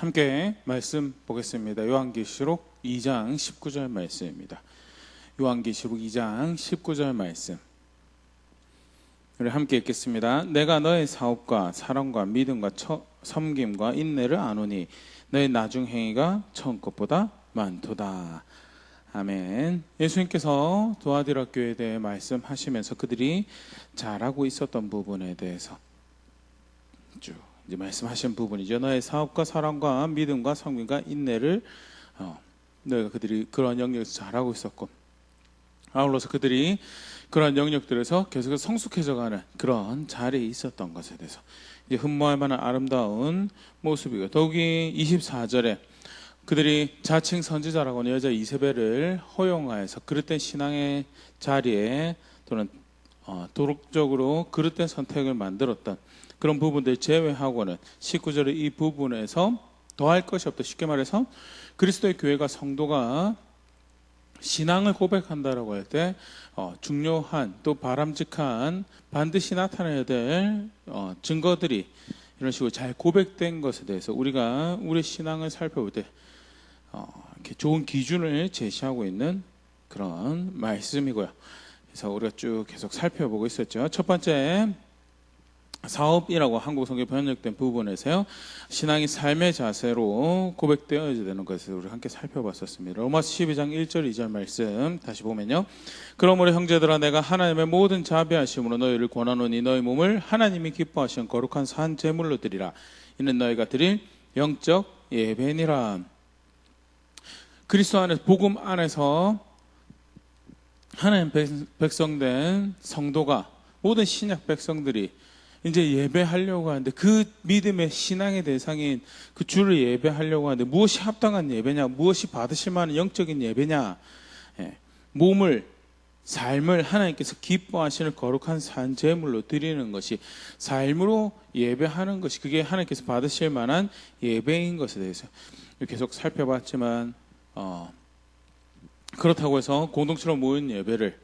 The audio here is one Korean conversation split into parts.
함께 말씀 보겠습니다. 요한계시록 2장 19절 말씀입니다. 요한계시록 2장 19절 말씀. 우리 함께 읽겠습니다. 내가 너의 사업과 사랑과 믿음과 섬김과 인내를 아노니 너의 나중 행위가 처음 것보다 많도다. 아멘. 예수님께서 도아디라 교회에 대해 말씀하시면서 그들이 잘하고 있었던 부분에 대해서 쭉 이제 말씀하신 부분이죠. 너의 사업과 사랑과 믿음과 섬김과 인내를 너희가 그들이 그런 영역에서 잘하고 있었고, 아울러서 그들이 그런 영역들에서 계속 성숙해져가는 그런 자리에 있었던 것에 대해서 이제 흠모할 만한 아름다운 모습이고, 더욱이 24절에 그들이 자칭 선지자라고 하는 여자 이세벨을 허용하여서 그릇된 신앙의 자리에 또는 도덕적으로 그릇된 선택을 만들었던 그런 부분들 제외하고는 19절의 이 부분에서 더할 것이 없다. 쉽게 말해서 그리스도의 교회가 성도가 신앙을 고백한다라고 할 때 중요한 또 바람직한 반드시 나타나야 될 증거들이 이런 식으로 잘 고백된 것에 대해서 우리가 우리 신앙을 살펴볼 때 이렇게 좋은 기준을 제시하고 있는 그런 말씀이고요. 그래서 우리가 쭉 계속 살펴보고 있었죠. 첫 번째, 사업이라고 한국 성경에 번역된 부분에서요, 신앙이 삶의 자세로 고백되어야 되는 것을 우리 함께 살펴봤었습니다. 로마서 12장 1절 2절 말씀 다시 보면요, 그러므로 형제들아 내가 하나님의 모든 자비하심으로 너희를 권하노니 너희 몸을 하나님이 기뻐하시는 거룩한 산 제물로 드리라. 이는 너희가 드릴 영적 예배니라. 그리스도 안에서, 복음 안에서 하나님 백성된 성도가, 모든 신약 백성들이 이제 예배하려고 하는데, 그 믿음의 신앙의 대상인 그 주를 예배하려고 하는데 무엇이 합당한 예배냐, 무엇이 받으실 만한 영적인 예배냐, 몸을, 삶을 하나님께서 기뻐하시는 거룩한 산 제물로 드리는 것이, 삶으로 예배하는 것이 그게 하나님께서 받으실 만한 예배인 것에 대해서 계속 살펴봤지만, 그렇다고 해서 공동체로 모인 예배를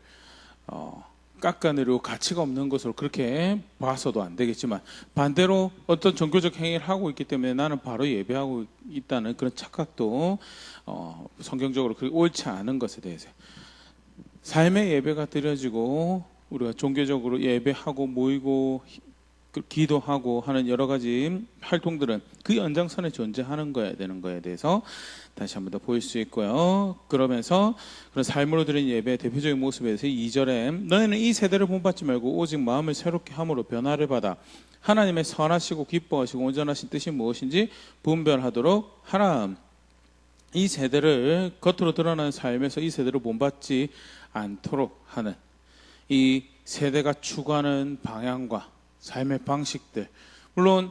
깎아내리고 가치가 없는 것으로 그렇게 봐서도 안 되겠지만, 반대로 어떤 종교적 행위를 하고 있기 때문에 나는 바로 예배하고 있다는 그런 착각도 성경적으로 그렇게 옳지 않은 것에 대해서, 삶의 예배가 드려지고 우리가 종교적으로 예배하고 모이고 기도하고 하는 여러 가지 활동들은 그 연장선에 존재하는 거야 되는 거에 대해서 다시 한번 더 보일 수 있고요. 그러면서 그런 삶으로 드린 예배의 대표적인 모습에 대해서 2절에 너희는 이 세대를 본받지 말고 오직 마음을 새롭게 함으로 변화를 받아 하나님의 선하시고 기뻐하시고 온전하신 뜻이 무엇인지 분별하도록 하라. 이 세대를, 겉으로 드러나는 삶에서 이 세대를 본받지 않도록 하는, 이 세대가 추구하는 방향과 삶의 방식들, 물론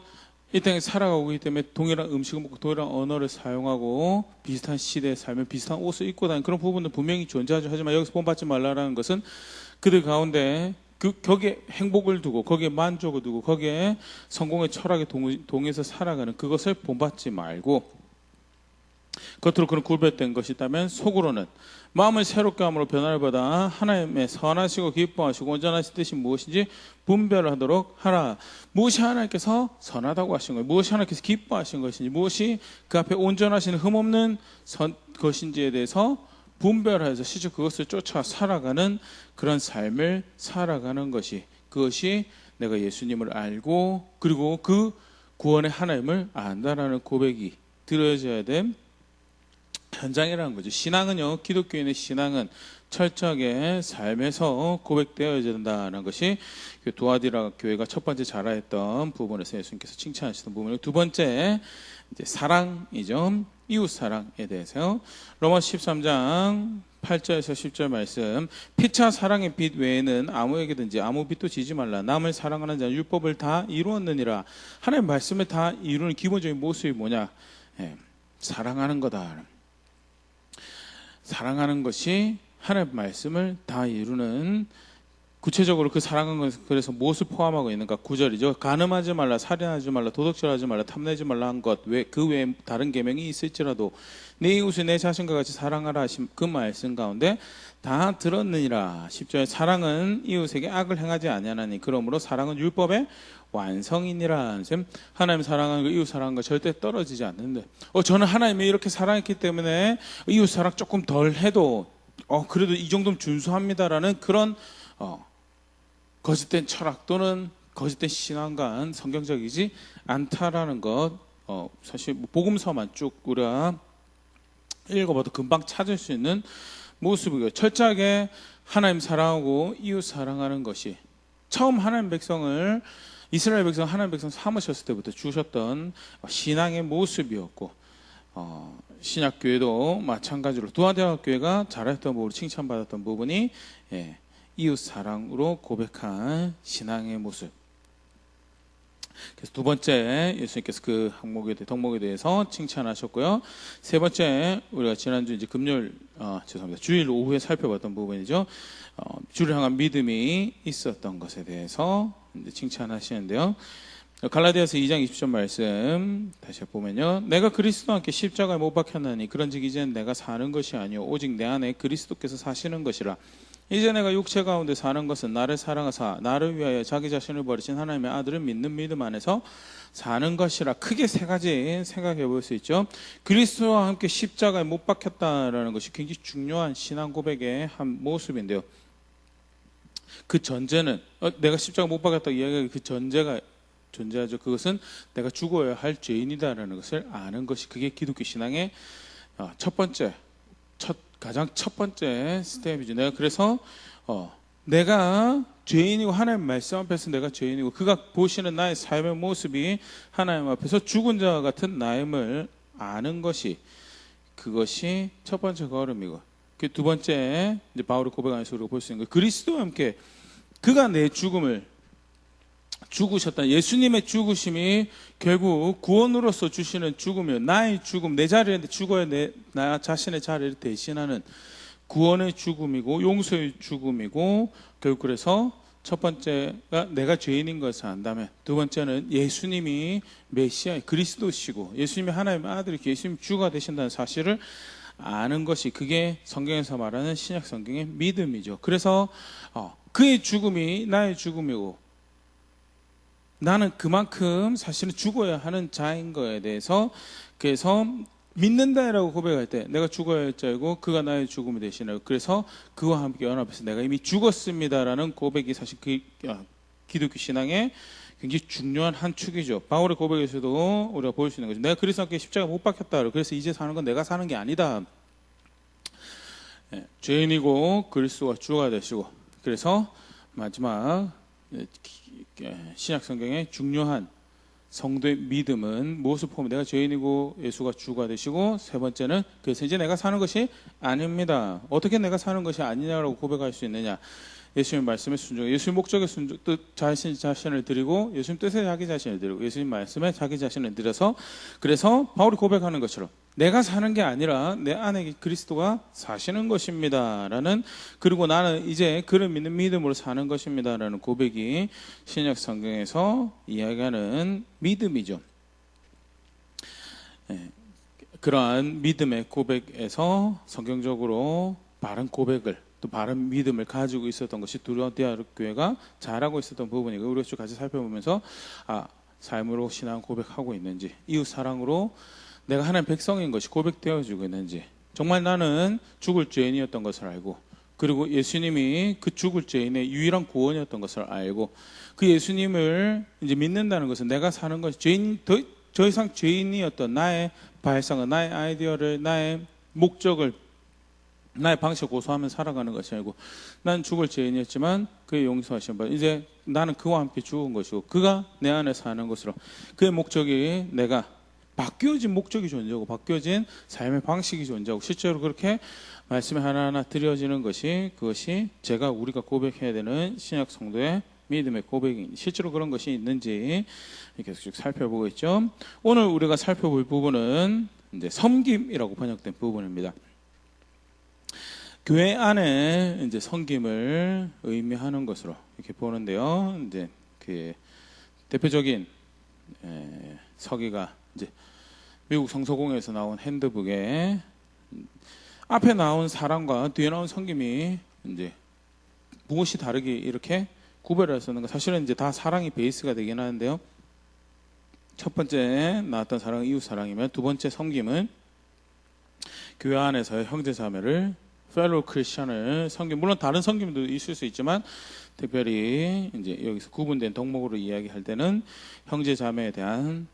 이 땅에 살아가고 있기 때문에 동일한 음식을 먹고 동일한 언어를 사용하고 비슷한 시대의 삶에 비슷한 옷을 입고 다니는 그런 부분은 분명히 존재하죠. 하지만 여기서 본받지 말라라는 것은 그들 가운데 거기에 행복을 두고 거기에 만족을 두고 거기에 성공의 철학에 동해서 살아가는 그것을 본받지 말고, 겉으로 그런 구별된 것이 있다면 속으로는 마음을 새롭게 함으로 변화를 받아 하나님의 선하시고 기뻐하시고 온전하신 뜻이 무엇인지 분별을 하도록 하라. 무엇이 하나님께서 선하다고 하신 거예요, 무엇이 하나님께서 기뻐하신 것인지, 무엇이 그 앞에 온전하신 흠없는 것인지에 대해서 분별해서 실제 그것을 쫓아 살아가는 그런 삶을 살아가는 것이, 그것이 내가 예수님을 알고 그리고 그 구원의 하나님을 안다라는 고백이 들어져야 된 현장이라는 거죠. 신앙은요, 기독교인의 신앙은 철저하게 삶에서 고백되어야 된다는 것이 도아디라 교회가 첫 번째 자라했던 부분에서 예수님께서 칭찬하시던 부분이고, 두 번째 이제 사랑이죠. 이웃 사랑에 대해서요. 로마서 13장 8절에서 10절 말씀, 피차 사랑의 빛 외에는 아무에게든지 아무 빛도 지지 말라. 남을 사랑하는 자는 율법을 다 이루었느니라. 하나님의 말씀을 다 이루는 기본적인 모습이 뭐냐? 사랑하는 거다. 사랑하는 것이 하나님의 말씀을 다 이루는 구체적으로 그 사랑은 것은 그래서 무엇을 포함하고 있는가? 9절이죠. 간음하지 말라, 살인하지 말라, 도둑질하지 말라, 탐내지 말라 한 것, 그 외에 다른 계명이 있을지라도 내 이웃을 내 자신과 같이 사랑하라 하신 그 말씀 가운데 다 들었느니라. 10절 사랑은 이웃에게 악을 행하지 아니하나니 그러므로 사랑은 율법의 완성이니라. 하나님 사랑하는 거, 이웃 사랑하는 거 절대 떨어지지 않는데 저는 하나님이 이렇게 사랑했기 때문에 이웃 사랑 조금 덜 해도 그래도 이 정도면 준수합니다라는 그런 거짓된 철학 또는 거짓된 신앙관 성경적이지 않다라는 것 사실 복음서만 쭉 우리가 읽어봐도 금방 찾을 수 있는 모습이고요. 철저하게 하나님 사랑하고 이웃 사랑하는 것이 처음 하나님 백성을 이스라엘 백성 하나님 백성 삼으셨을 때부터 주셨던 신앙의 모습이었고 신약교회도 마찬가지로 두아대학교회가 잘했던 부분으로 칭찬받았던 부분이 이웃 사랑으로 고백한 신앙의 모습. 그래서 두 번째 예수님께서 그 항목에 대해 덕목에 대해서 칭찬하셨고요. 세 번째 우리가 지난주 이제 금요일 주일 오후에 살펴봤던 부분이죠. 주를 향한 믿음이 있었던 것에 대해서 이제 칭찬하시는데요. 갈라디아서 2장 20절 말씀 다시 보면요. 내가 그리스도와 함께 십자가에 못 박혔나니 그런즉 이제는 내가 사는 것이 아니요 오직 내 안에 그리스도께서 사시는 것이라. 이제 내가 육체 가운데 사는 것은 나를 사랑하사 나를 위하여 자기 자신을 버리신 하나님의 아들을 믿는 믿음 안에서 사는 것이라. 크게 세 가지 생각해 볼 수 있죠. 그리스도와 함께 십자가에 못 박혔다라는 것이 굉장히 중요한 신앙 고백의 한 모습인데요. 그 전제는 내가 십자가 못 박혔다 이야기가 그 전제가 존재하죠. 그것은 내가 죽어야 할 죄인이다라는 것을 아는 것이 그게 기독교 신앙의 가장 첫 번째 스텝이죠. 내가 그래서 내가 죄인이고 하나님 말씀 앞에서 내가 죄인이고 그가 보시는 나의 삶의 모습이 하나님 앞에서 죽은 자와 같은 나임을 아는 것이 그것이 첫 번째 걸음이고 그 두 번째 이제 바울이 고백하면서 우리가 볼 수 있는 거 그리스도와 함께 그가 내 죽음을 죽으셨다. 예수님의 죽으심이 결국 구원으로서 주시는 죽음이요. 나의 죽음, 내 자리에 죽어야 나 자신의 자리를 대신하는 구원의 죽음이고 용서의 죽음이고 결국 그래서 첫 번째가 내가 죄인인 것을 안다면 두 번째는 예수님이 메시아 그리스도시고 예수님이 하나님의 아들이 예수님이 주가 되신다는 사실을 아는 것이 그게 성경에서 말하는 신약 성경의 믿음이죠. 그래서 그의 죽음이 나의 죽음이고 나는 그만큼 사실은 죽어야 하는 자인 거에 대해서 그래서 믿는다라고 고백할 때 내가 죽어야 할 자이고 그가 나의 죽음이 되시나요. 그래서 그와 함께 연합해서 내가 이미 죽었습니다라는 고백이 사실 그 기독교 신앙의 굉장히 중요한 한 축이죠. 바울의 고백에서도 우리가 볼 수 있는 거죠. 내가 그리스도께 십자가 못 박혔다. 그래서 이제 사는 건 내가 사는 게 아니다. 죄인이고 그리스도가 주가 되시고 그래서 마지막 신약 성경의 중요한 성도의 믿음은 무엇을 포함해 내가 죄인이고 예수가 주가 되시고 세 번째는 그래서 이제 내가 사는 것이 아닙니다. 어떻게 내가 사는 것이 아니냐라고 고백할 수 있느냐. 예수님 말씀에 순종, 예수님 목적에 순종, 자신을 드리고 예수님 뜻에 자기 자신을 드리고 예수님 말씀에 자기 자신을 드려서 그래서 바울이 고백하는 것처럼 내가 사는 게 아니라 내 안에 그리스도가 사시는 것입니다 라는 그리고 나는 이제 그를 믿는 믿음으로 사는 것입니다 라는 고백이 신약 성경에서 이야기하는 믿음이죠. 그러한 믿음의 고백에서 성경적으로 바른 고백을 또 바른 믿음을 가지고 있었던 것이 두아디아 교회가 잘하고 있었던 부분이고 우리가 쭉 같이 살펴보면서 삶으로 신앙 고백하고 있는지 이웃 사랑으로 내가 하나님 백성인 것이 고백되어지고 있는지 정말 나는 죽을 죄인이었던 것을 알고 그리고 예수님이 그 죽을 죄인의 유일한 구원이었던 것을 알고 그 예수님을 이제 믿는다는 것은 내가 사는 것이 더 이상 죄인이었던 나의 발상을 나의 아이디어를 나의 목적을 나의 방식을 고수하며 살아가는 것이 아니고 난 죽을 죄인이었지만 그의 용서하신 바 이제 나는 그와 함께 죽은 것이고 그가 내 안에 사는 것으로 그의 목적이 내가 바뀌어진 목적이 존재하고 바뀌어진 삶의 방식이 존재하고 실제로 그렇게 말씀이 하나하나 드려지는 것이 그것이 우리가 고백해야 되는 신약 성도의 믿음의 고백이 실제로 그런 것이 있는지 계속 쭉 살펴보고 있죠. 오늘 우리가 살펴볼 부분은 이제 섬김이라고 번역된 부분입니다. 교회 안에 이제 섬김을 의미하는 것으로 이렇게 보는데요. 이제 그 대표적인 서기가 이제 미국 성서공회에서 나온 핸드북에 앞에 나온 사랑과 뒤에 나온 섬김이 이제 무엇이 다르게 이렇게 구별을 쓰는 거, 사실은 이제 다 사랑이 베이스가 되긴 하는데요. 첫 번째 나왔던 사랑은 이웃 사랑이면, 두 번째 섬김은 교회 안에서의 형제 자매를 fellow 크리스천을 섬김, 물론 다른 섬김도 있을 수 있지만 특별히 이제 여기서 구분된 덕목으로 이야기할 때는 형제 자매에 대한,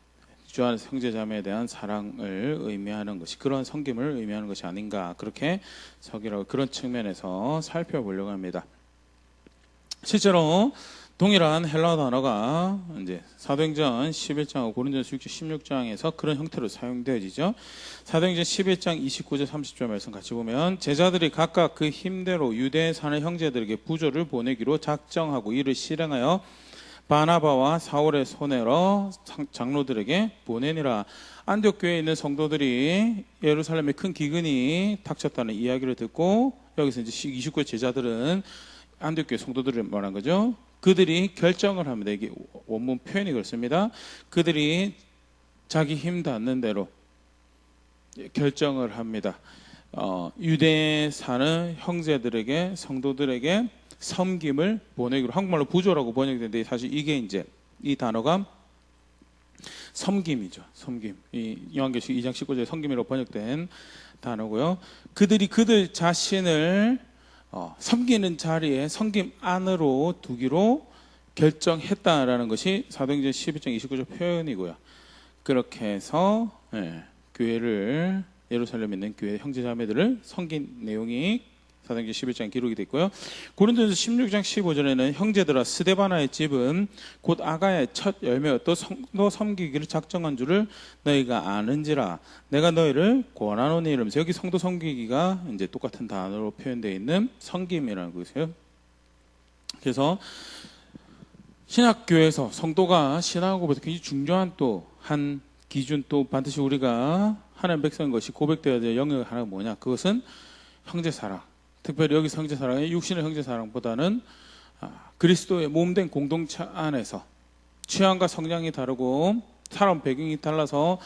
주 안에서 형제 자매에 대한 사랑을 의미하는 것이, 그런 섬김을 의미하는 것이 아닌가, 그렇게 서기라고 그런 측면에서 살펴보려고 합니다. 실제로 동일한 헬라어 단어가 이제 사도행전 11장하고 고린도전서 16장에서 그런 형태로 사용되어지죠. 사도행전 11장 29절 30절 말씀 같이 보면, 제자들이 각각 그 힘대로 유대에 사는 형제들에게 부조를 보내기로 작정하고 이를 실행하여 바나바와 사울의 손에로 장로들에게 보내니라. 안디옥 교회에 있는 성도들이 예루살렘에 큰 기근이 닥쳤다는 이야기를 듣고, 여기서 이제 29의 제자들은 안디옥 교회 성도들을 말한 거죠. 그들이 결정을 합니다. 이게 원문 표현이 그렇습니다. 그들이 자기 힘 닿는 대로 결정을 합니다. 유대에 사는 형제들에게, 성도들에게 섬김을 보내기로, 한국말로 부조라고 번역되는데 사실 이게 이제 이 단어가 섬김이죠. 섬김. 이 요한계시록 2장 19절에 섬김이라고 번역된 단어고요. 그들이 그들 자신을 섬기는 자리에 섬김 안으로 두기로 결정했다라는 것이 사도행전 11장 29절 표현이고요. 그렇게 해서 교회를, 예루살렘에 있는 교회 형제자매들을 섬긴 내용이 사도행전 11장 기록이 됐고요. 고린도전서 16장 15절에는 형제들아, 스데바나의 집은 곧 아가야의 첫 열매였고 성도 섬기기를 작정한 줄을 너희가 아는지라. 내가 너희를 권하노니 이러면서, 여기 성도 섬기기가 이제 똑같은 단어로 표현되어 있는 섬김이라는 것이에요. 그래서 신학교에서 성도가 신앙하고부터 굉장히 중요한 또 한 기준, 또 반드시 우리가 하나님 백성인 것이 고백되어야 될 영역 하나가 뭐냐, 그것은 형제사랑. 특별히 여기서 형제사랑이 육신의 형제사랑보다는 그리스도의 몸된 공동체 안에서 취향과 성향이 다르고 사람 배경이 달라서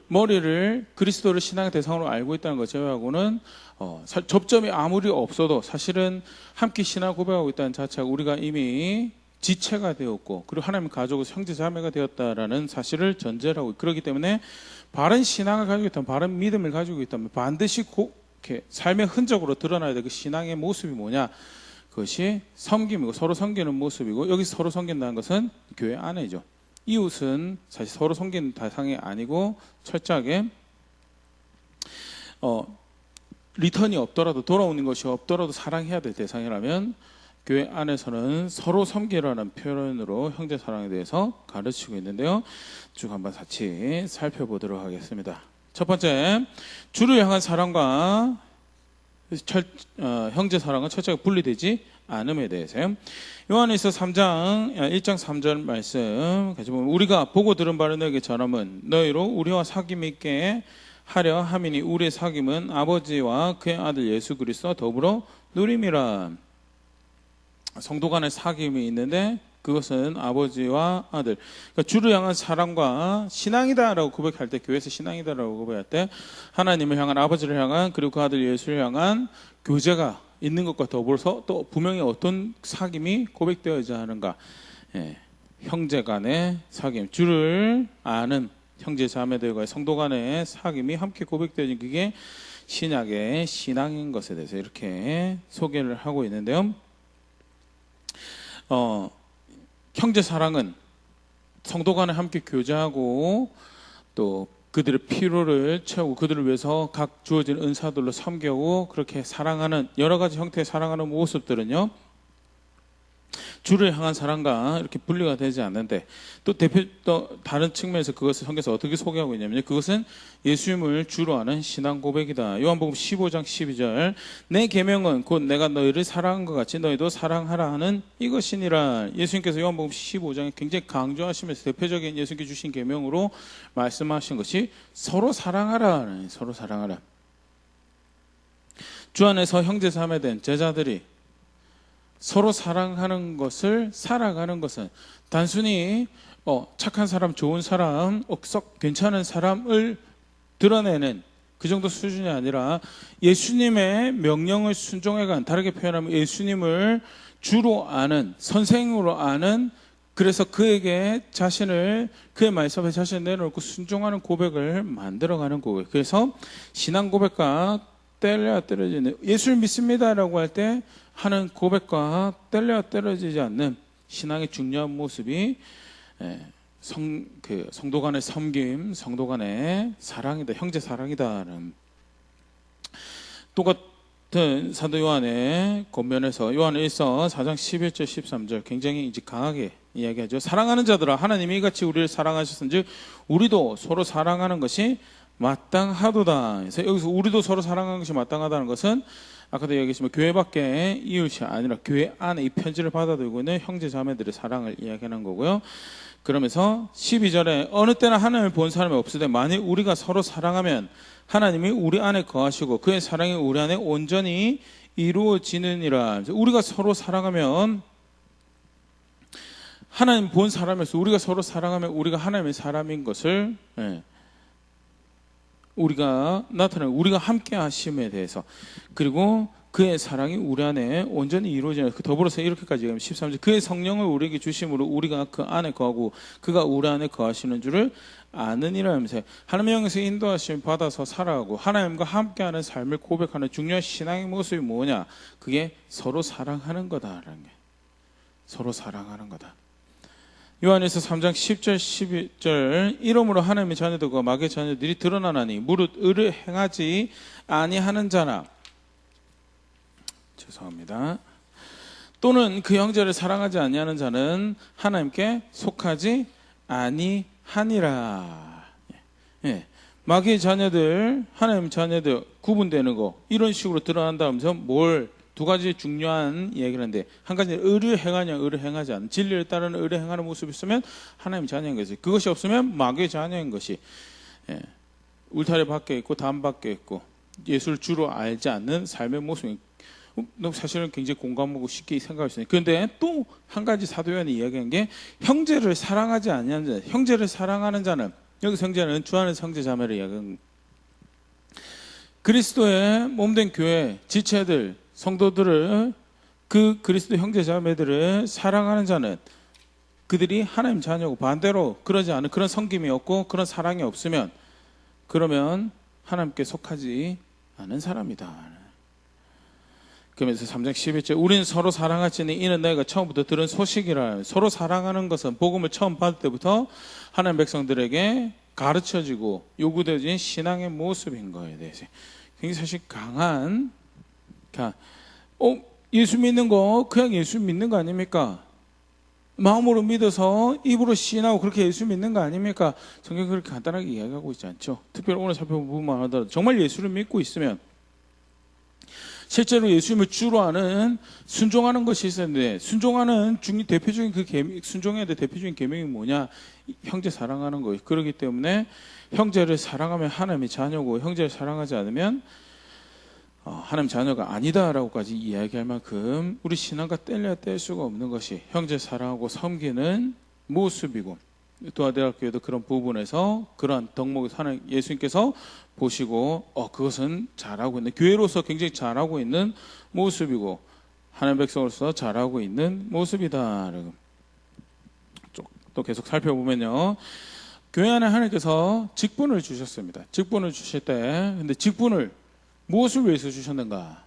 머리를 그리스도를 신앙의 대상으로 알고 있다는 것 제외하고는 접점이 아무리 없어도 사실은 함께 신앙 고백하고 있다는 자체가 우리가 이미 지체가 되었고, 그리고 하나님 가족으로서 형제자매가 되었다라는 사실을 전제로 하고, 그렇기 때문에 바른 신앙을 가지고 있다면, 바른 믿음을 가지고 있다면 반드시 이렇게 삶의 흔적으로 드러나야 될 그 신앙의 모습이 뭐냐, 그것이 섬김이고 서로 섬기는 모습이고, 여기서 서로 섬긴다는 것은 교회 안에죠. 이웃은 사실 서로 섬기는 대상이 아니고 철저하게 리턴이 없더라도, 돌아오는 것이 없더라도 사랑해야 될 대상이라면, 교회 안에서는 서로 섬기라는 표현으로 형제사랑에 대해서 가르치고 있는데요. 쭉 한번 같이 살펴보도록 하겠습니다. 첫 번째, 주를 향한 사랑과 형제사랑은 철저하게 분리되지 않음에 대해서요. 요한일서 3장 1장 3절 말씀 같이 보면, 우리가 보고 들은 바를 너에게 전함은 너희로 우리와 사귐 있게 하려 함이니 우리의 사귐은 아버지와 그의 아들 예수 그리스도와 더불어 누림이라. 성도 간의 사귐이 있는데 그것은 아버지와 아들, 그러니까 주를 향한 사랑과 신앙이다라고 고백할 때, 교회에서 신앙이다라고 고백할 때 하나님을 향한, 아버지를 향한, 그리고 그 아들 예수를 향한 교제가 있는 것과 더불어서 또 분명히 어떤 사귐이 고백되어야 하는가, 형제 간의 사귐, 주를 아는 형제 자매들과의 성도 간의 사귐이 함께 고백되어진, 그게 신약의 신앙인 것에 대해서 이렇게 소개를 하고 있는데요. 형제 사랑은 성도 간에 함께 교제하고 또 그들의 필요를 채우고 그들을 위해서 각 주어진 은사들로 섬기고 그렇게 사랑하는 여러 가지 형태의 사랑하는 모습들은요, 주를 향한 사랑과 이렇게 분리가 되지 않는데, 또 다른 측면에서 그것을 성경에서 어떻게 소개하고 있냐면요, 그것은 예수님을 주로 아는 신앙 고백이다. 요한복음 15장 12절, 내 계명은 곧 내가 너희를 사랑한 것 같이 너희도 사랑하라 하는 이것이니라. 예수님께서 요한복음 15장에 굉장히 강조하시면서 대표적인 예수님께 주신 계명으로 말씀하신 것이 서로 사랑하라. 서로 사랑하라. 주 안에서 형제자매된 제자들이 서로 사랑하는 것을 살아가는 것은 단순히 착한 사람, 좋은 사람, 썩 괜찮은 사람을 드러내는 그 정도 수준이 아니라 예수님의 명령을 순종해간, 다르게 표현하면 예수님을 주로 아는, 선생으로 아는, 그래서 그에게 자신을, 그의 말씀 앞에 자신을 내놓고 순종하는 고백을 만들어가는 고백. 그래서 신앙 고백과 뗄래야 떨어지는, 예수를 믿습니다라고 할 때 하는 고백과 뗄래야 떨어지지 않는 신앙의 중요한 모습이 성도 간의 섬김, 성도 간의 사랑이다, 형제 사랑이다라는. 똑같은 사도 요한의 권면에서 요한 1서 4장 11절 13절 굉장히 이제 강하게 이야기하죠. 사랑하는 자들아, 하나님이 이같이 우리를 사랑하셨은즉 우리도 서로 사랑하는 것이 마땅하도다. 그래서 여기서 우리도 서로 사랑하는 것이 마땅하다는 것은 아까도 얘기했지만 교회 밖에 이웃이 아니라 교회 안에 이 편지를 받아들고 있는 형제 자매들의 사랑을 이야기하는 거고요. 그러면서 12절에 어느 때나 하나님을 본 사람이 없으되 만일 우리가 서로 사랑하면 하나님이 우리 안에 거하시고 그의 사랑이 우리 안에 온전히 이루어지느니라. 우리가 서로 사랑하면, 하나님 본 사람에서 우리가 서로 사랑하면 우리가 하나님의 사람인 것을 우리가 나타내고, 우리가 함께 하심에 대해서, 그리고 그의 사랑이 우리 안에 온전히 이루어지는, 더불어서 이렇게까지 얘기하면 13절, 그의 성령을 우리에게 주심으로 우리가 그 안에 거하고 그가 우리 안에 거하시는 줄을 아느니라 하면서 하나님의 영에서 인도하심 받아서 살아가고 하나님과 함께하는 삶을 고백하는 중요한 신앙의 모습이 뭐냐? 그게 서로 사랑하는 거다라는 게, 서로 사랑하는 거다. 요한일서 3장 10절 11절 이러므로 하나님의 자녀들과 마귀의 자녀들이 드러나나니 무릇 의를 행하지 아니하는 자나, 죄송합니다, 또는 그 형제를 사랑하지 아니하는 자는 하나님께 속하지 아니하니라. 마귀의 자녀들, 하나님 자녀들 구분되는 거 이런 식으로 드러난다면서 두 가지 중요한 얘기를 하는데, 한 가지는 의를 행하냐 의를 행하지 않는, 진리를 따르는 의를 행하는 모습이 있으면 하나님 자녀인 것이, 그것이 없으면 마귀의 자녀인 것이, 울타리 밖에 있고 담 밖에 있고 예수를 주로 알지 않는 삶의 모습이 사실은 굉장히 공감하고 쉽게 생각할 수 있어요. 그런데 또 한 가지 사도 요한이 이야기한 게 형제를 사랑하지 아니하는 자, 형제를 사랑하는 자는, 여기서 형제는 주 안에서 형제 자매를 이야기한 그리스도의 몸된 교회 지체들, 성도들을, 그 그리스도 형제 자매들을 사랑하는 자는 그들이 하나님 자녀고, 반대로 그러지 않은 그런 섬김이 없고 그런 사랑이 없으면 그러면 하나님께 속하지 않은 사람이다. 그러면서 3장 11절 우리는 서로 사랑할지니 이는 너희가 처음부터 들은 소식이라. 서로 사랑하는 것은 복음을 처음 받을 때부터 하나님 백성들에게 가르쳐지고 요구되어진 신앙의 모습인 거에 대해서 굉장히 사실 강한, 예수 믿는 거 그냥 예수 믿는 거 아닙니까? 마음으로 믿어서 입으로 시인하고 그렇게 예수 믿는 거 아닙니까? 성경이 그렇게 간단하게 이야기하고 있지 않죠. 특별히 오늘 살펴본 부분만 하더라도 정말 예수를 믿고 있으면 실제로 예수님을 주로 아는 순종하는 것이 있었는데, 순종하는 대표적인 순종해야 될 대표적인 계명이 뭐냐? 형제 사랑하는 거예요. 그렇기 때문에 형제를 사랑하면 하나님의 자녀고, 형제를 사랑하지 않으면 하나님 자녀가 아니다라고까지 이야기할 만큼 우리 신앙과 뗄래야 뗄 수가 없는 것이 형제 사랑하고 섬기는 모습이고, 도하대학교에도 그런 부분에서 그러한 덕목을 하나님 예수님께서 보시고 그것은 잘하고 있는, 교회로서 굉장히 잘하고 있는 모습이고 하나님 백성으로서 잘하고 있는 모습이다. 또 계속 살펴보면요, 교회 안에 하나님께서 직분을 주셨습니다. 직분을 주실 때, 근데 직분을 무엇을 위해서 주셨는가?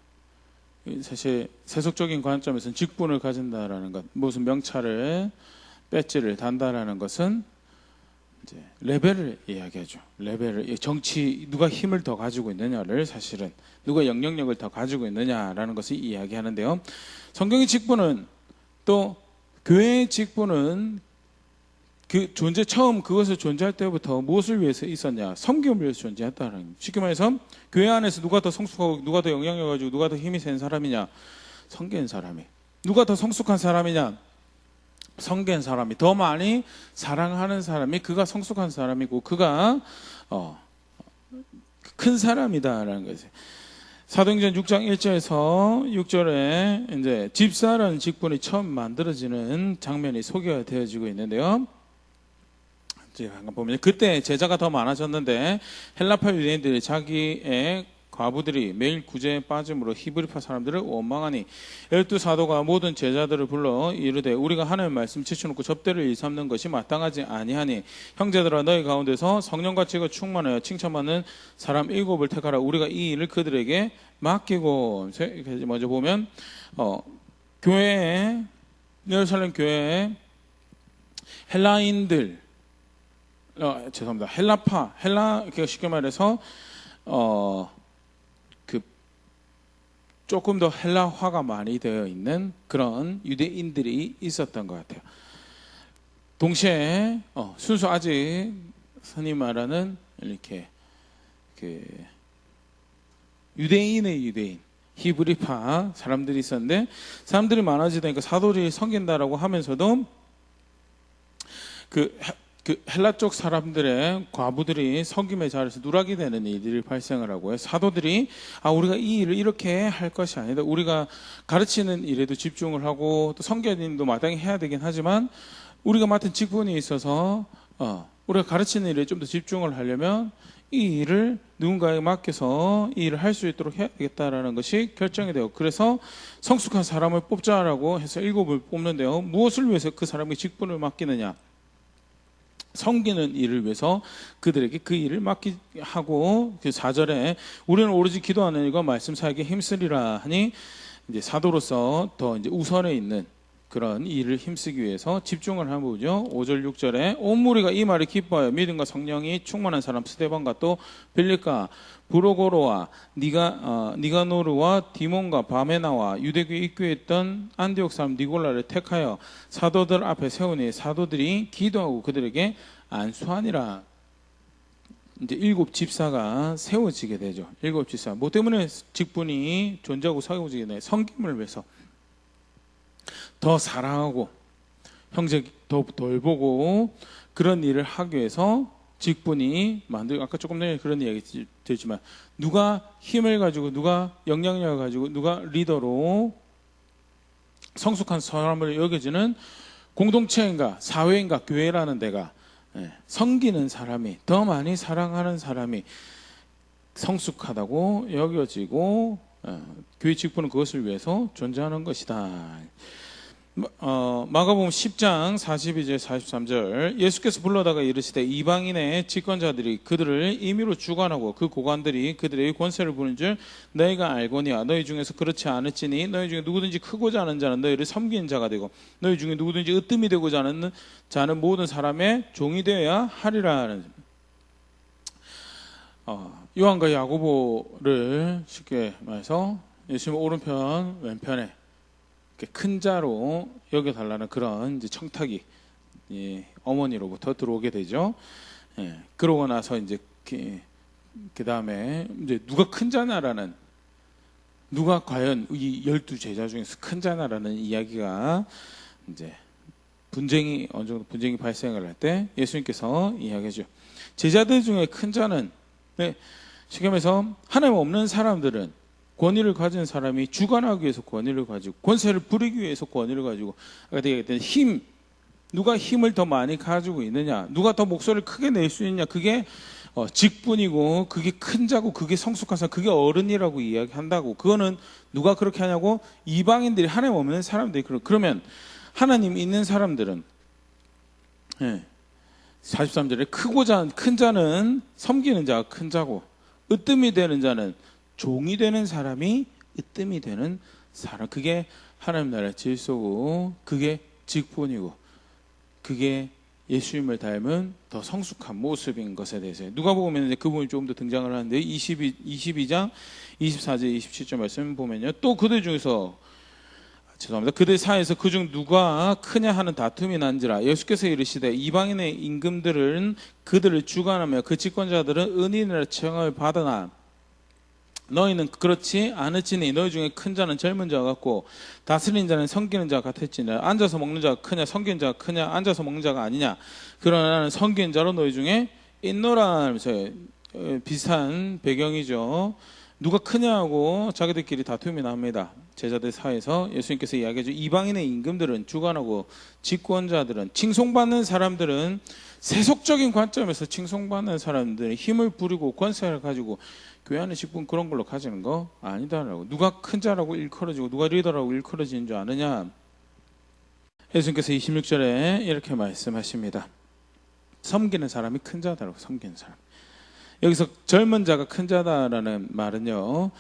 사실 세속적인 관점에서는 직분을 가진다라는 것, 무슨 명찰을, 배지를 단다라는 것은 이제 레벨을 이야기하죠. 레벨을, 정치, 누가 힘을 더 가지고 있느냐를, 사실은 누가 영향력을 더 가지고 있느냐라는 것을 이야기하는데요. 성경의 직분은, 또 교회의 직분은 처음 그것을 존재할 때부터 무엇을 위해서 있었냐? 섬김을 위해서 존재했다는. 쉽게 말해서 교회 안에서 누가 더 성숙하고 누가 더 영향력 가지고 누가 더 힘이 센 사람이냐? 섬기는 사람이. 누가 더 성숙한 사람이냐? 섬기는 사람이. 더 많이 사랑하는 사람이 그가 성숙한 사람이고 그가 큰 사람이다라는 거죠. 사도행전 6장 1절에서 6절에 이제 집사라는 직분이 처음 만들어지는 장면이 소개가 되어지고 있는데요. 제가 보면 그때 제자가 더 많아졌는데 헬라파 유대인들이 자기의 과부들이 매일 구제에 빠짐으로 히브리파 사람들을 원망하니 12사도가 모든 제자들을 불러 이르되 우리가 하나님의 말씀 지켜놓고 접대를 일삼는 것이 마땅하지 아니하니 형제들아 너희 가운데서 성령과 지가 충만하여 칭찬받는 사람 7을 택하라. 우리가 이 일을 그들에게 맡기고. 먼저 보면 교회에 예루살렘 교회에 헬라인들 죄송합니다. 헬라 쉽게 말해서 조금 더 헬라화가 많이 되어 있는 그런 유대인들이 있었던 것 같아요. 동시에 순수 아직 흔히 말하는 이렇게 유대인의 유대인 히브리파 사람들이 있었는데 사람들이 많아지니까 사도들이 섬긴다라고 하면서도 그 헬라 쪽 사람들의 과부들이 섬김의 자리에서 누락이 되는 일들이 발생을 하고요. 사도들이 우리가 이 일을 이렇게 할 것이 아니다. 우리가 가르치는 일에도 집중을 하고 또 선교인도 마땅히 해야 되긴 하지만 우리가 맡은 직분이 있어서 우리가 가르치는 일에 좀 더 집중을 하려면 이 일을 누군가에게 맡겨서 이 일을 할 수 있도록 해야겠다라는 것이 결정이 되고 그래서 성숙한 사람을 뽑자라고 해서 7을 뽑는데요. 무엇을 위해서 그 사람에게 직분을 맡기느냐? 섬기는 일을 위해서 그들에게 그 일을 맡기하고 그 4절에 우리는 오로지 기도하는 일과 말씀 사역에 힘쓰리라 하니 이제 사도로서 더 이제 우선에 있는 그런 일을 힘쓰기 위해서 집중을 한 거죠. 5절 6절에 온 무리가 이 말을 기뻐하여 믿음과 성령이 충만한 사람 스데반과 또 빌립과 브로고로와 니가노르와 디몬과 바메나와 유대교에 입교했던 안디옥 사람 니골라를 택하여 사도들 앞에 세우니 사도들이 기도하고 그들에게 안수하니라. 이제 7 집사가 세워지게 되죠. 7 집사. 뭐 때문에 직분이 존재하고 세워지게 되나요? 섬김을 위해서 더 사랑하고 형제 더 돌보고 그런 일을 하기 위해서 직분이 만들고 아까 조금 전에 그런 이야기 드렸지만 누가 힘을 가지고 누가 영향력을 가지고 누가 리더로 성숙한 사람을 여겨지는 공동체인가 사회인가 교회라는 데가 섬기는 사람이 더 많이 사랑하는 사람이 성숙하다고 여겨지고 교회 직분은 그것을 위해서 존재하는 것이다. 마가복음 10장 42절 43절 예수께서 불러다가 이르시되 이방인의 집권자들이 그들을 임의로 주관하고 그 고관들이 그들에게 권세를 부는 줄 너희가 알거니와 너희 중에서 그렇지 않을지니 너희 중에 누구든지 크고자 하는 자는 너희를 섬기는 자가 되고 너희 중에 누구든지 으뜸이 되고자 하는 자는 모든 사람의 종이 되어야 하리라. 요한과 야고보를 쉽게 말해서 예수님 오른편 왼편에 큰 자로 여겨달라는 그런 이제 청탁이 어머니로부터 들어오게 되죠. 그러고 나서 이제 그 다음에 이제 누가 큰 자냐라는 누가 과연 이 12제자 중에서 큰 자냐라는 이야기가 이제 분쟁이 어느 정도 분쟁이 발생을 할 때 예수님께서 이야기하죠. 제자들 중에 큰 자는 쉽게 말해서 하나님 없는 사람들은 권위를 가진 사람이 주관하기 위해서 권위를 가지고 권세를 부리기 위해서 권위를 가지고 아까 얘기했던 힘 누가 힘을 더 많이 가지고 있느냐 누가 더 목소리를 크게 낼 수 있느냐 그게 직분이고 그게 큰 자고 그게 성숙한 사람 그게 어른이라고 이야기한다고 그거는 누가 그렇게 하냐고 이방인들이 하나님 없는 사람들이 그러면 하나님 있는 사람들은 43절에 크고자 큰 자는 섬기는 자가 큰 자고 으뜸이 되는 자는 종이 되는 사람이 으뜸이 되는 사람 그게 하나님 나라의 질서고 그게 직분이고 그게 예수님을 닮은 더 성숙한 모습인 것에 대해서 누가복음에는 그 부분이 조금 더 등장을 하는데 22장 24절 27절 말씀 보면요 또 그들 중에서 죄송합니다. 그들 사이에서 그중 누가 크냐 하는 다툼이 난지라 예수께서 이르시되 이방인의 임금들은 그들을 주관하며 그 집권자들은 은인이라 칭함을 받으나 너희는 그렇지 않을지니 너희 중에 큰 자는 젊은 자와 같고 다스리는 자는 섬기는 자와 같을지니라 앉아서 먹는 자가 크냐 섬기는 자가 크냐 앉아서 먹는 자가 아니냐 그러나 나는 섬기는 자로 너희 중에 있노라 하면서 비슷한 배경이죠. 누가 크냐고 자기들끼리 다툼이 납니다. 제자들 사이에서 예수님께서 이야기하죠. 이방인의 임금들은, 주관하고 집권자들은, 칭송받는 사람들은, 세속적인 관점에서 칭송받는 사람들은 힘을 부리고 권세를 가지고 교회 안에 직분 그런 걸로 가지는 거 아니다라고. 누가 큰 자라고 일컬어지고 누가 리더라고 일컬어지는 줄 아느냐. 예수님께서 26절에 이렇게 말씀하십니다. 섬기는 사람이 큰 자다라고. 섬기는 사람. 여기서 젊은 자가 큰 자다라는 말은요,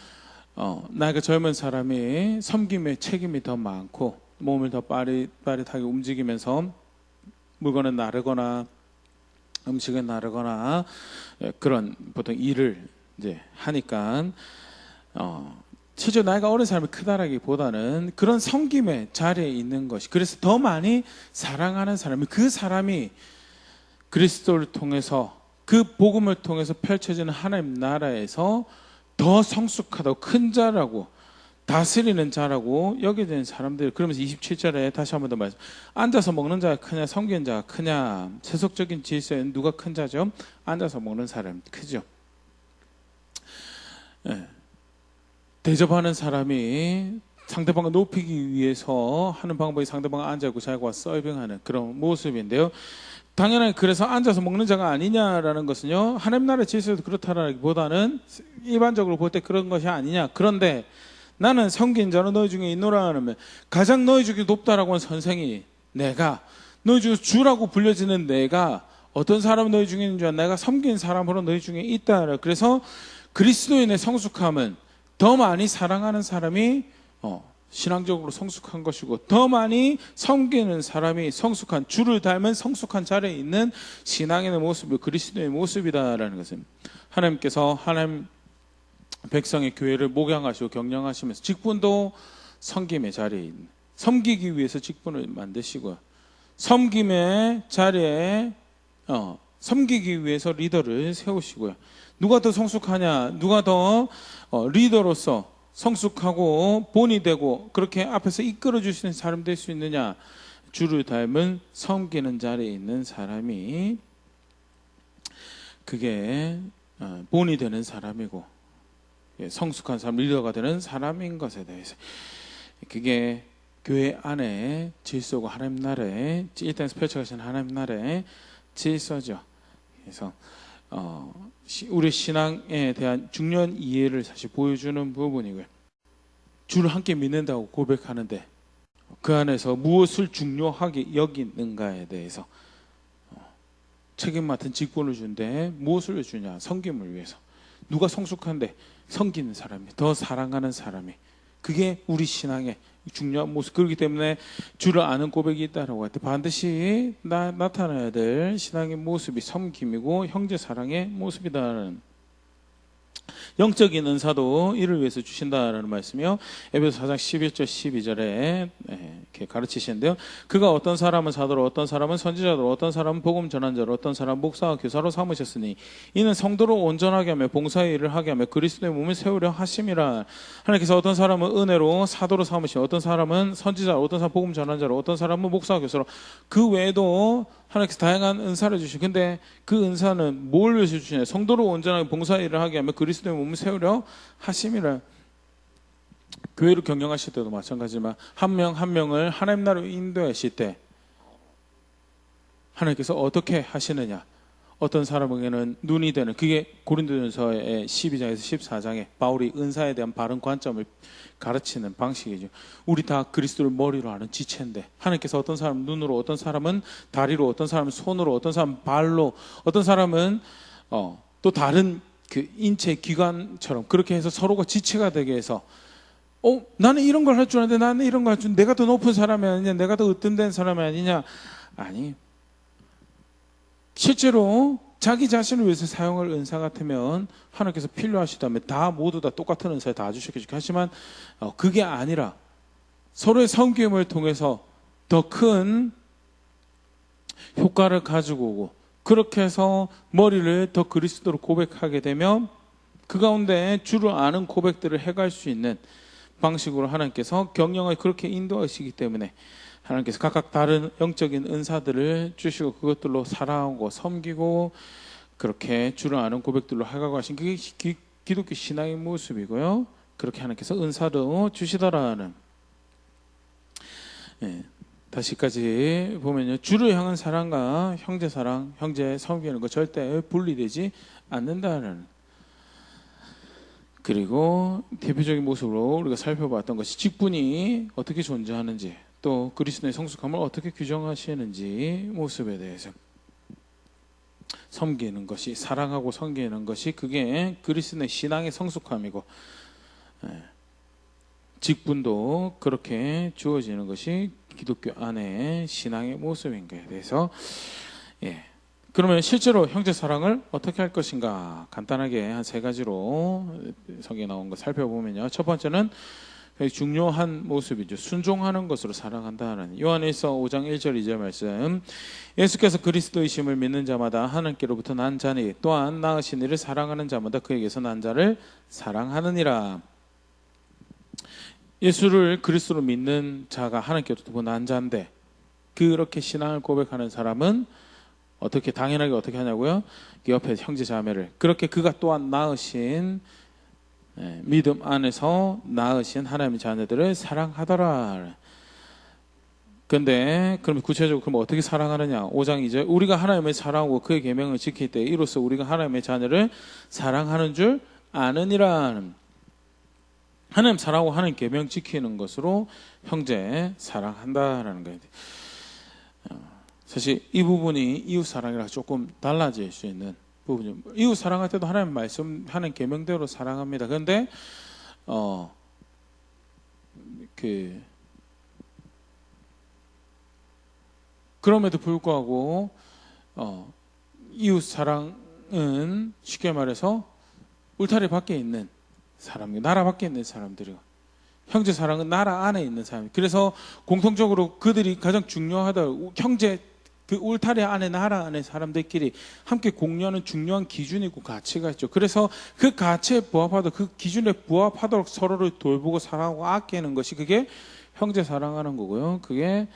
나이가 젊은 사람이 섬김의 책임이 더 많고 몸을 더 빠릿하게 움직이면서 물건을 나르거나 음식을 나르거나 그런 보통 일을 이제 하니까 실제 나이가 어린 사람이 크다라기보다는 그런 섬김의 자리에 있는 것이, 그래서 더 많이 사랑하는 사람이, 그 사람이 그리스도를 통해서, 그 복음을 통해서 펼쳐지는 하나님 나라에서 더 성숙하다고, 큰 자라고, 다스리는 자라고 여겨지는 사람들. 그러면서 27절에 다시 한 번 더 말씀. 앉아서 먹는 자가 크냐 섬기는 자가 크냐. 세속적인 질서에는 누가 큰 자죠? 앉아서 먹는 사람이 크죠. 네. 대접하는 사람이 상대방을 높이기 위해서 하는 방법이 상대방을 앉아있고 자기가 서빙하는 그런 모습인데요. 당연히 그래서 앉아서 먹는 자가 아니냐라는 것은요, 하나님 나라의 질서도 그렇다라기보다는 일반적으로 볼 때 그런 것이 아니냐. 그런데 나는 섬긴 자로 너희 중에 있노라 하면, 가장 너희 중에 높다라고 하는 선생이 내가, 너희 중에 주라고 불려지는 내가, 어떤 사람은 너희 중에 있는 줄 알아? 내가 섬긴 사람으로 너희 중에 있다. 그래서 그리스도인의 성숙함은 더 많이 사랑하는 사람이 신앙적으로 성숙한 것이고, 더 많이 섬기는 사람이 성숙한, 주를 닮은 성숙한 자리에 있는 신앙의 모습이 그리스도의 모습이다라는 것은, 하나님께서 하나님 백성의 교회를 목양하시고 경영하시면서 직분도 섬김의 자리에 있는, 섬기기 위해서 직분을 만드시고요, 섬김의 자리에 섬기기 위해서 리더를 세우시고요. 누가 더 성숙하냐, 누가 더 리더로서 성숙하고 본이 되고 그렇게 앞에서 이끌어 주시는 사람 될 수 있느냐. 주를 닮은 섬기는 자리에 있는 사람이 그게 본이 되는 사람이고 성숙한 사람, 리더가 되는 사람인 것에 대해서, 그게 교회 안에 질서고 하나님 나라의, 이 땅에서 펼쳐가신 하나님 나라의 질서죠. 그래서 우리 신앙에 대한 중요한 이해를 사실 보여주는 부분이고요. 주를 함께 믿는다고 고백하는데 그 안에서 무엇을 중요하게 여기는가에 대해서 책임 맡은 직분을 준데 무엇을 주냐? 섬김을 위해서. 누가 성숙한데 섬기는 사람이, 더 사랑하는 사람이, 그게 우리 신앙의 중요한 모습. 그렇기 때문에 주를 아는 고백이 있다라고 할 때 반드시 나타나야 될 신앙의 모습이 섬김이고 형제 사랑의 모습이다라는, 영적인 은사도 이를 위해서 주신다라는 말씀이요. 에베소 4장 11절 12절에 이렇게 가르치시는데요. 그가 어떤 사람은 사도로, 어떤 사람은 선지자로, 어떤 사람은 복음 전환자로, 어떤 사람은 목사와 교사로 삼으셨으니 이는 성도로 온전하게 하며 봉사의 일을 하게 하며 그리스도의 몸을 세우려 하심이라. 하나님께서 어떤 사람은 은혜로 사도로 삼으시고, 어떤 사람은 선지자로, 어떤 사람은 복음 전환자로, 어떤 사람은 목사와 교사로, 그 외에도 하나님께서 다양한 은사를 주시고, 근데 그 은사는 뭘 위해서 주시냐? 성도로 온전하게 봉사의 일을 하게 하며 그리스도의 몸을 세우려 하심이라. 교회를 경영하실 때도 마찬가지지만 한 명 한 명을 하나님 나라로 인도하실 때 하나님께서 어떻게 하시느냐? 어떤 사람에게는 눈이 되는, 그게 고린도전서의 12장에서 14장에 바울이 은사에 대한 바른 관점을 가르치는 방식이죠. 우리 다 그리스도를 머리로 하는 지체인데 하나님께서 어떤 사람은 눈으로, 어떤 사람은 다리로, 어떤 사람은 손으로, 어떤 사람은 발로, 어떤 사람은 또 다른 그 인체 기관처럼 그렇게 해서 서로가 지체가 되게 해서 나는 이런 걸 할 줄 아는데, 나는 이런 걸 할 줄 아는데, 내가 더 높은 사람이 아니냐, 내가 더 으뜸된 사람이 아니냐. 아니, 실제로 자기 자신을 위해서 사용할 은사 같으면 하나님께서 필요하시다면 다 모두 다 똑같은 은사에 다 주시겠죠. 하지만 그게 아니라 서로의 섬김을 통해서 더 큰 효과를 가지고 오고, 그렇게 해서 머리를 더 그리스도로 고백하게 되면 그 가운데 주를 아는 고백들을 해갈 수 있는 방식으로 하나님께서 경영을 그렇게 인도하시기 때문에 하나님께서 각각 다른 영적인 은사들을 주시고 그것들로 사랑하고 섬기고 그렇게 주를 아는 고백들로 해가고 하신, 그게 기독교 신앙의 모습이고요. 그렇게 하나님께서 은사도 주시더라는. 다시까지 보면요, 주를 향한 사랑과 형제 사랑, 형제 섬기는 거 절대 분리되지 않는다는. 그리고 대표적인 모습으로 우리가 살펴봤던 것이 직분이 어떻게 존재하는지, 또 그리스도의 성숙함을 어떻게 규정하시는지 모습에 대해서 섬기는 것이, 사랑하고 섬기는 것이 그게 그리스도의 신앙의 성숙함이고, 직분도 그렇게 주어지는 것이 기독교 안에 신앙의 모습인 것에 대해서, 그러면 실제로 형제 사랑을 어떻게 할 것인가, 간단하게 한 3가지로 성경에 나온 거 살펴보면요, 첫 번째는 중요한 모습이죠. 순종하는 것으로 사랑한다는. 요한일서 5장 1절 2절 말씀, 예수께서 그리스도이심을 믿는 자마다 하나님께로부터 난 자니 또한 낳으신 이를 사랑하는 자마다 그에게서 난 자를 사랑하느니라. 예수를 그리스도로 믿는 자가 하나님께로부터 난 자인데, 그렇게 신앙을 고백하는 사람은 어떻게, 당연하게 어떻게 하냐고요? 옆에 형제 자매를, 그렇게 그가 또한 낳으신, 믿음 안에서 낳으신 하나님의 자녀들을 사랑하더라. 근데 그럼 구체적으로 그럼 어떻게 사랑하느냐? 5장 2절, 우리가 하나님을 사랑하고 그의 계명을 지킬 때 이로써 우리가 하나님의 자녀를 사랑하는 줄 아느니라. 하나님 사랑하고 하나님 계명 지키는 것으로 형제 사랑한다라는 거예요. 사실 이 부분이 이웃 사랑이랑 조금 달라질 수 있는 부분이죠. 이웃 사랑할 때도 하나님 말씀, 하나님 계명대로 사랑합니다. 그런데 그럼에도 불구하고 이웃 사랑은 쉽게 말해서 울타리 밖에 있는 사람, 나라 밖에 있는 사람들이고, 형제 사랑은 나라 안에 있는 사람. 그래서 공통적으로 그들이 가장 중요하다. 형제, 그 울타리 안에, 나라 안에 사람들끼리 함께 공유하는 중요한 기준이고 가치가 있죠. 그래서 그 가치에 부합하도록, 그 기준에 부합하도록 서로를 돌보고 사랑하고 아끼는 것이, 그게 형제 사랑하는 거고요. 그게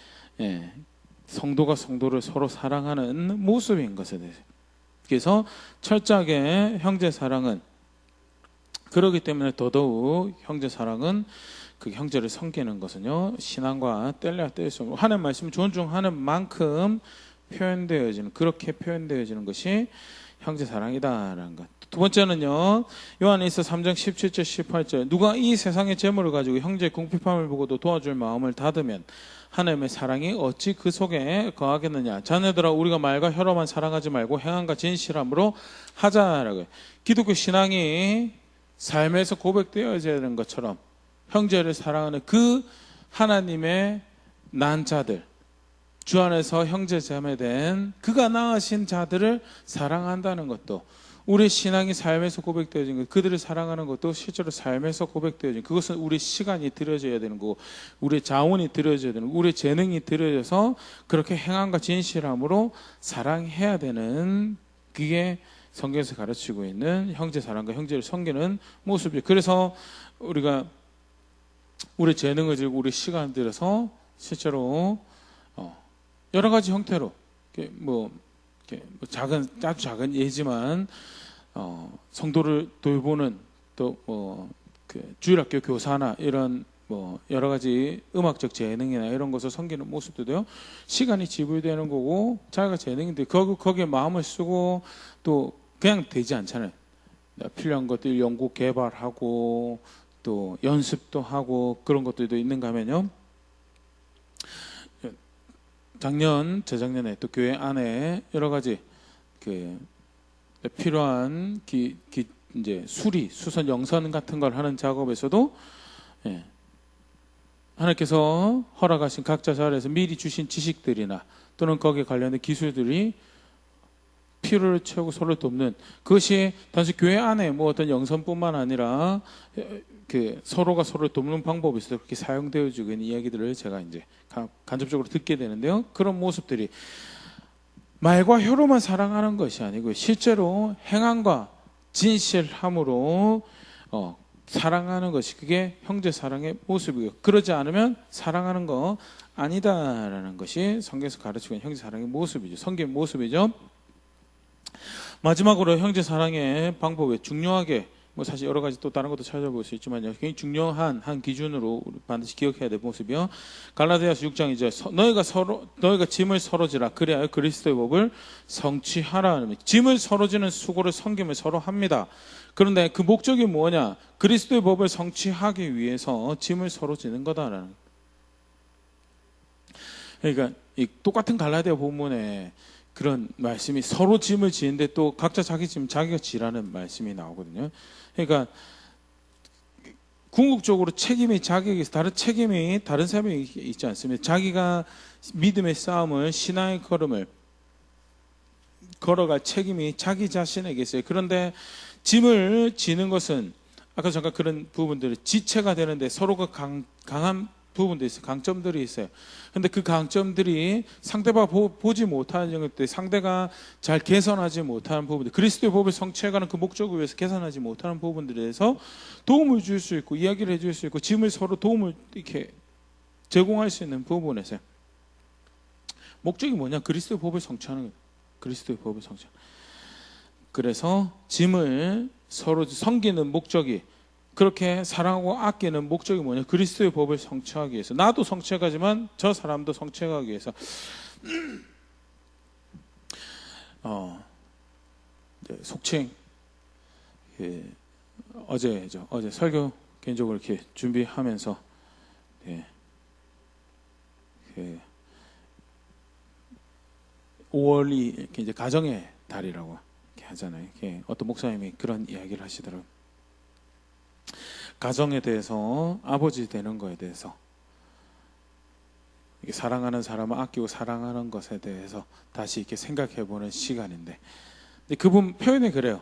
성도가 성도를 서로 사랑하는 모습인 것에 대해서. 그래서 철저하게 형제 사랑은, 그렇기 때문에 더더욱 형제 사랑은, 그 형제를 섬기는 것은요, 신앙과 뗄래야 뗄 수 없는, 하나님 말씀 존중하는 만큼 표현되어지는, 그렇게 표현되어지는 것이 형제 사랑이다라는 것. 두 번째는요, 요한일서 3장 17절 18절, 누가 이 세상의 재물을 가지고 형제의 궁핍함을 보고도 도와줄 마음을 닫으면 하나님의 사랑이 어찌 그 속에 거하겠느냐. 자녀들아, 우리가 말과 혀로만 사랑하지 말고 행함과 진실함으로 하자라고요. 기독교 신앙이 삶에서 고백되어져야 되는 것처럼 형제를 사랑하는 그 하나님의 난 자들, 주 안에서 형제 자매된 그가 낳으신 자들을 사랑한다는 것도, 우리 신앙이 삶에서 고백되어진 것, 그들을 사랑하는 것도 실제로 삶에서 고백되어진, 그것은 우리 시간이 들여져야 되는 거고, 우리 자원이 들여져야 되는 거고, 우리 재능이 들여져서 그렇게 행함과 진실함으로 사랑해야 되는, 그게 성경에서 가르치고 있는 형제 사랑과 형제를 섬기는 모습이에요. 그래서 우리가 우리 재능을 들고 우리 시간을 들여서 실제로 여러 가지 형태로, 아주 작은 예지만 성도를 돌보는, 또 주일학교 교사나 이런 여러 가지 음악적 재능이나 이런 것을 섬기는 모습도요, 시간이 지불되는 거고, 자기가 재능인데 거기에 마음을 쓰고, 또 그냥 되지 않잖아요. 필요한 것들 연구 개발하고 또 연습도 하고 그런 것들도 있는가 하면요, 재작년에 또 교회 안에 여러 가지 필요한 이제 수선 영선 같은 걸 하는 작업에서도 하나님께서 허락하신 각자 자리에서 미리 주신 지식들이나 또는 거기에 관련된 기술들이 필요를 채우고 서로를 돕는, 그것이 단지 교회 안에 어떤 영선뿐만 아니라 서로가 서로를 돕는 방법이 있어서 그렇게 사용되어지고 있는 이야기들을 제가 이제 간접적으로 듣게 되는데요. 그런 모습들이 말과 혀로만 사랑하는 것이 아니고 실제로 행함과 진실함으로 사랑하는 것이, 그게 형제 사랑의 모습이고요. 그러지 않으면 사랑하는 거 아니다라는 것이 성경에서 가르치고 있는 형제 사랑의 모습이죠. 성경의 모습이죠. 마지막으로 형제 사랑의 방법에 중요하게 뭐 사실 여러 가지 또 다른 것도 찾아볼 수 있지만요. 굉장히 중요한 한 기준으로 반드시 기억해야 될 모습이요. 갈라디아서 6장 이제 너희가 짐을 서로 지라 그래야 그리스도의 법을 성취하라. 짐을 서로 지는 수고를 섬김을 서로 합니다. 그런데 그 목적이 뭐냐? 그리스도의 법을 성취하기 위해서 짐을 서로 지는 거다라는. 그러니까 이 똑같은 갈라디아 본문에 그런 말씀이 서로 짐을 지는데 또 각자 자기 짐 자기가 지라는 말씀이 나오거든요. 그러니까 궁극적으로 책임이 자기에게 다른 책임이 다른 사람이 있지 않습니다. 자기가 믿음의 싸움을 신앙의 걸음을 걸어갈 책임이 자기 자신에게 있어요. 그런데 짐을 지는 것은 아까 잠깐 그런 부분들이 지체가 되는데 서로가 강한 부분도 있어요. 강점들이 있어요. 근데 그 강점들이 상대가 보지 못하는 것들, 상대가 잘 개선하지 못하는 부분들, 그리스도의 법을 성취해가는 그 목적을 위해서 개선하지 못하는 부분들에 대해서 도움을 줄 수 있고 이야기를 해줄 수 있고 짐을 서로 도움을 이렇게 제공할 수 있는 부분에서 목적이 뭐냐? 그리스도의 법을 성취하는 거예요. 그리스도의 법을 성취. 그래서 짐을 서로 섬기는 목적이 그렇게 사랑하고 아끼는 목적이 뭐냐? 그리스도의 법을 성취하기 위해서. 나도 성취해가지만 저 사람도 성취하기 위해서. 속칭 어제 설교 개인적으로 이렇게 준비하면서 5월이 이렇게 이제 가정의 달이라고 이렇게 하잖아요. 이렇게 어떤 목사님이 그런 이야기를 하시더라고요. 가정에 대해서, 아버지 되는 거에 대해서, 이렇게 사랑하는 사람을 아끼고 사랑하는 것에 대해서 다시 이렇게 생각해보는 시간인데, 근데 그분 표현이 그래요.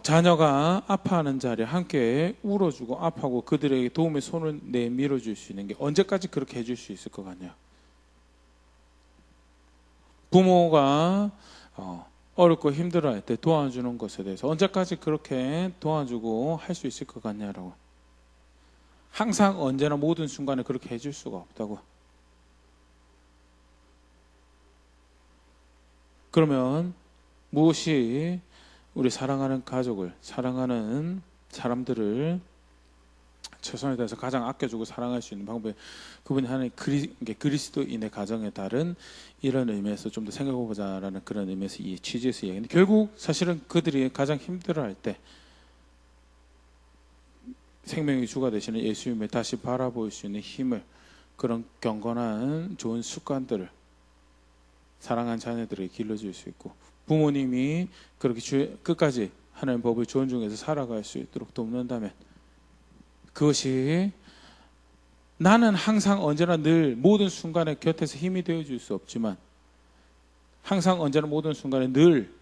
자녀가 아파하는 자리에 함께 울어주고 아파하고 그들에게 도움의 손을 내밀어 줄 수 있는 게 언제까지 그렇게 해줄 수 있을 것 같냐? 부모가 어렵고 힘들어할 때 도와주는 것에 대해서 언제까지 그렇게 도와주고 할 수 있을 것 같냐라고. 항상 언제나 모든 순간에 그렇게 해줄 수가 없다고. 그러면 무엇이 우리 사랑하는 가족을, 사랑하는 사람들을 최선을 다해서 가장 아껴주고 사랑할 수 있는 방법이, 그분이 하는 그리스도인의 가정에 다른 이런 의미에서 좀 더 생각해보자라는 그런 의미에서 이 취지에서 이야기했는데, 결국 사실은 그들이 가장 힘들어할 때 생명의 주가 되시는 예수님을 다시 바라볼 수 있는 힘을, 그런 경건한 좋은 습관들을 사랑한 자녀들에게 길러줄 수 있고, 부모님이 그렇게 끝까지 하나님 법을 존중해서 살아갈 수 있도록 돕는다면, 그것이 나는 항상 언제나 늘 모든 순간에 곁에서 힘이 되어줄 수 없지만 항상 언제나 모든 순간에 늘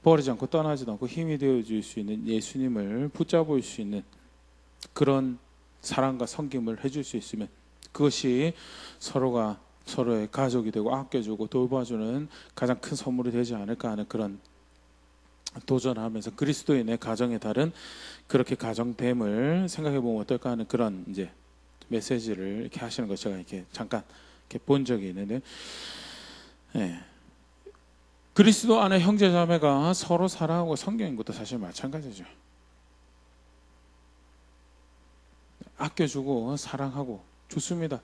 버리지 않고 떠나지도 않고 힘이 되어줄 수 있는 예수님을 붙잡을 수 있는 그런 사랑과 섬김을 해줄 수 있으면, 그것이 서로가 서로의 가족이 되고 아껴주고 돌봐주는 가장 큰 선물이 되지 않을까 하는 그런 도전하면서 그리스도인의 가정에 다른 그렇게 가정됨을 생각해 보면 어떨까 하는 그런 이제 메시지를 이렇게 하시는 거 제가 이렇게 잠깐 이렇게 본 적이 있는데, 그리스도 안에 형제자매가 서로 사랑하고 섬기는 것도 사실 마찬가지죠. 아껴주고 사랑하고 좋습니다.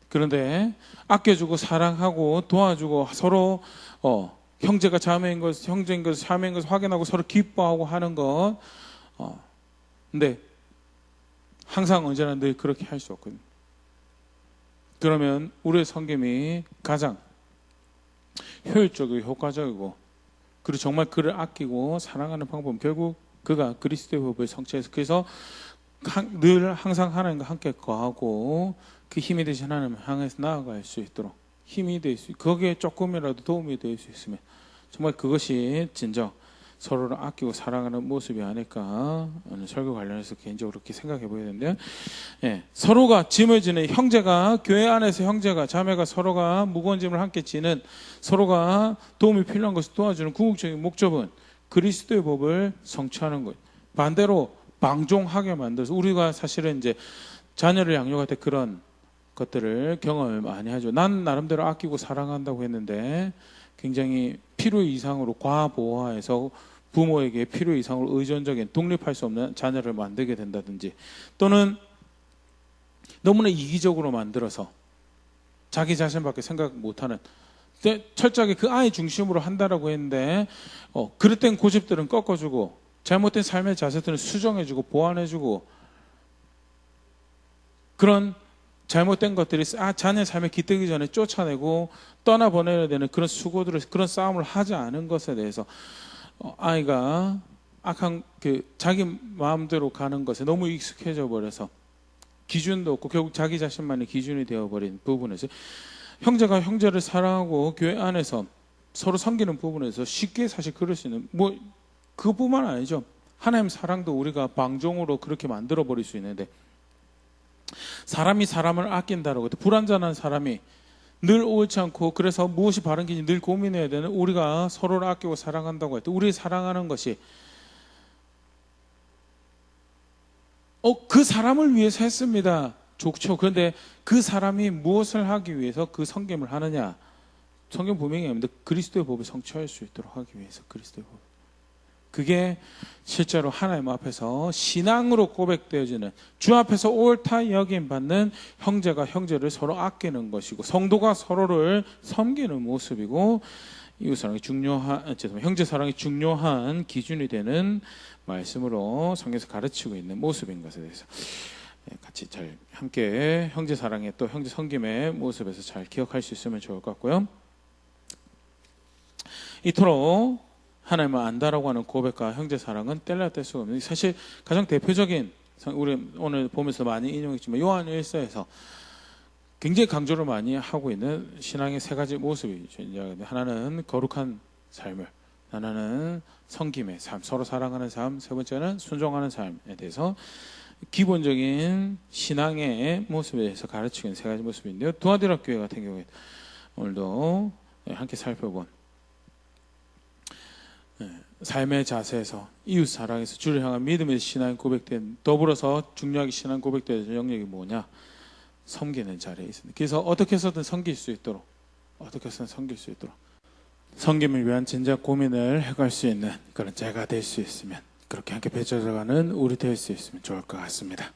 그런데 아껴주고 사랑하고 도와주고 서로 형제가 자매인 것, 형제인 것, 자매인 것을 확인하고 서로 기뻐하고 하는 것. 근데 항상 언제나 늘 그렇게 할 수 없거든요. 그러면 우리의 섬김이 가장 효율적이고 효과적이고, 그리고 정말 그를 아끼고 사랑하는 방법은 결국 그가 그리스도의 법을 성취해서, 그래서 늘 항상 하나님과 함께 거하고 그 힘이 되신 하나님을 향해서 나아갈 수 있도록 힘이 될 수, 거기에 조금이라도 도움이 될 수 있으면 정말 그것이 진정 서로를 아끼고 사랑하는 모습이 아닐까 하는 설교 관련해서 개인적으로 그렇게 생각해 보야 되는데요. 서로가 짐을 지는 형제가, 교회 안에서 형제가, 자매가 서로가 무거운 짐을 함께 지는, 서로가 도움이 필요한 것을 도와주는 궁극적인 목적은 그리스도의 법을 성취하는 것. 반대로 방종하게 만들어서, 우리가 사실은 이제 자녀를 양육할 때 그런 것들을 경험을 많이 하죠. 난 나름대로 아끼고 사랑한다고 했는데 굉장히 필요 이상으로 과보호해서 부모에게 필요 이상으로 의존적인 독립할 수 없는 자녀를 만들게 된다든지, 또는 너무나 이기적으로 만들어서 자기 자신밖에 생각 못하는, 철저하게 그 아이 중심으로 한다라고 했는데 그릇된 고집들은 꺾어주고 잘못된 삶의 자세들은 수정해주고 보완해주고, 그런 잘못된 것들이 자녀의 삶에 깃들기 전에 쫓아내고 떠나보내야 되는 그런 수고들을, 그런 싸움을 하지 않은 것에 대해서 아이가 악한 자기 마음대로 가는 것에 너무 익숙해져 버려서 기준도 없고 결국 자기 자신만의 기준이 되어버린 부분에서, 형제가 형제를 사랑하고 교회 안에서 서로 섬기는 부분에서 쉽게 사실 그럴 수 있는, 그뿐만 아니죠. 하나님 사랑도 우리가 방종으로 그렇게 만들어 버릴 수 있는데, 사람이 사람을 아낀다라고 해도 불완전한 사람이 늘 옳지 않고, 그래서 무엇이 바른 길인지 늘 고민해야 되는 우리가 서로를 아끼고 사랑한다고 해도 우리 사랑하는 것이 그 사람을 위해서 했습니다. 좋죠. 그런데 그 사람이 무엇을 하기 위해서 그 섬김을 하느냐? 성경 분명히 합니다. 그리스도의 법을 성취할 수 있도록 하기 위해서 그리스도의 법. 그게 실제로 하나님 앞에서 신앙으로 고백되어지는, 주 앞에서 옳다 여김받는 형제가 형제를 서로 아끼는 것이고, 성도가 서로를 섬기는 모습이고, 이웃사랑이 형제 사랑이 중요한 기준이 되는 말씀으로 성경에서 가르치고 있는 모습인 것에 대해서 같이 잘 함께 형제 사랑의 또 형제 섬김의 모습에서 잘 기억할 수 있으면 좋을 것 같고요. 이토록 하나님을 안다라고 하는 고백과 형제 사랑은 뗄래야 뗄 수가 없는, 사실 가장 대표적인, 우리 오늘 보면서 많이 인용했지만 요한 1서에서 굉장히 강조를 많이 하고 있는 신앙의 세 가지 모습이죠. 하나는 거룩한 삶을, 하나는 섬김의 삶, 서로 사랑하는 삶, 세 번째는 순종하는 삶에 대해서 기본적인 신앙의 모습에 대해서 가르치고 있는 세 가지 모습인데요. 두아디라 교회 같은 경우에 오늘도 함께 살펴본 삶의 자세에서 이웃 사랑에서 주를 향한 믿음의 신앙 고백된, 더불어서 중요하게 신앙 고백된 영역이 뭐냐? 섬기는 자리에 있습니다. 그래서 어떻게 해서든 섬길 수 있도록, 섬김을 위한 진작 고민을 해갈 수 있는 그런 자가 될 수 있으면, 그렇게 함께 맺어져가는 우리 될 수 있으면 좋을 것 같습니다.